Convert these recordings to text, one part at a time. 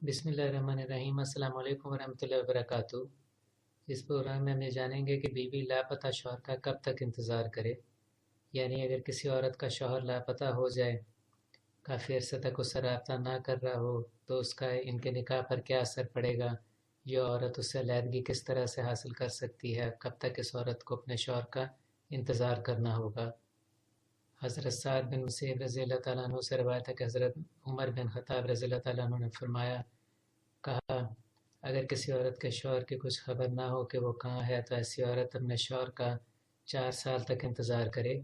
बिस्मिल्लाहिर्रहमानिर्रहीम। अस्सलाम वालेकुम वरहमतुल्लाहि वबरकातुहू। इस प्रोग्राम में हम ये जानेंगे कि बीवी लापता शौहर का कब तक इंतज़ार करे। यानी अगर किसी औरत का शौहर लापता हो जाए, काफ़ी अरसे तक उससे रब्ता ना कर रहा हो, तो उसका इनके निकाह पर क्या असर पड़ेगा। ये औरत उससे अलहदगी किस तरह से हासिल कर सकती है, कब तक इस औरत को अपने शौहर का इंतज़ार करना होगा। हज़रत साद बिन मुसैब रज़ी अल्लाह तआला अन्हु से रवायत है कि हज़रत उमर बिन ख़त्ताब रज़ी अल्लाह तआला अन्हु ने फरमाया, कहा, अगर किसी औरत के शौहर की कुछ खबर ना हो कि वो कहाँ है, तो ऐसी औरत अपने शौहर का 4 साल तक इंतज़ार करे।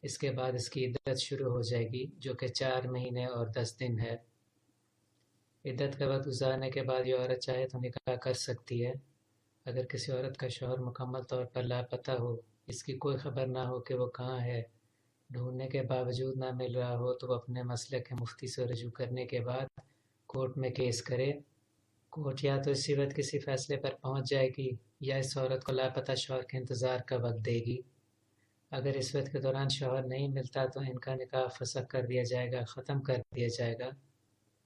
इसके बाद इसकी इद्दत शुरू हो जाएगी, जो कि 4 महीने और 10 दिन है। इद्दत का वक्त गुजारने के बाद ये औरत चाहे तो निकाह कर सकती है। अगर किसी औरत का शौहर मुकम्मल तौर पर लापता हो, इसकी कोई खबर ना हो कि वो कहाँ है, ढूंढने के बावजूद ना मिल रहा हो, तो वो अपने मसले के मुफ्ती से रजू करने के बाद कोर्ट में केस करे। कोर्ट या तो इसी वक्त किसी फैसले पर पहुंच जाएगी या इस औरत को लापता शौहर के इंतज़ार का वक्त देगी। अगर इस वक्त के दौरान शौहर नहीं मिलता तो इनका निकाह फसख कर दिया जाएगा, ख़त्म कर दिया जाएगा।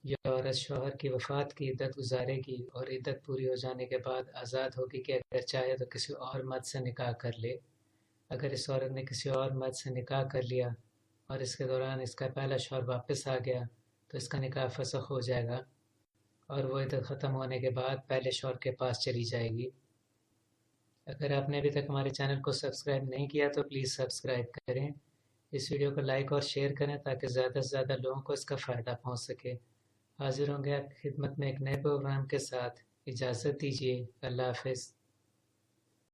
यह औरत शौहर की वफ़ात की इद्दत गुजारेगी और इद्दत पूरी हो जाने के बाद आज़ाद होगी कि अगर चाहे तो किसी और मर्द से निकाह कर ले। अगर इस औरत ने किसी और मर्द से निकाह कर लिया और इसके दौरान इसका पहला शौहर वापस आ गया, तो इसका निकाह फसख हो जाएगा और वो इद्दत ख़त्म होने के बाद पहले शौहर के पास चली जाएगी। अगर आपने अभी तक हमारे चैनल को सब्सक्राइब नहीं किया तो प्लीज़ सब्सक्राइब करें। इस वीडियो को लाइक और शेयर करें ताकि ज़्यादा से ज़्यादा लोगों को इसका फ़ायदा पहुंच सके। हाजिर होंगे आपकी खिदमत में एक नए प्रोग्राम के साथ। इजाज़त दीजिए। अल्लाह हाफ़िज़।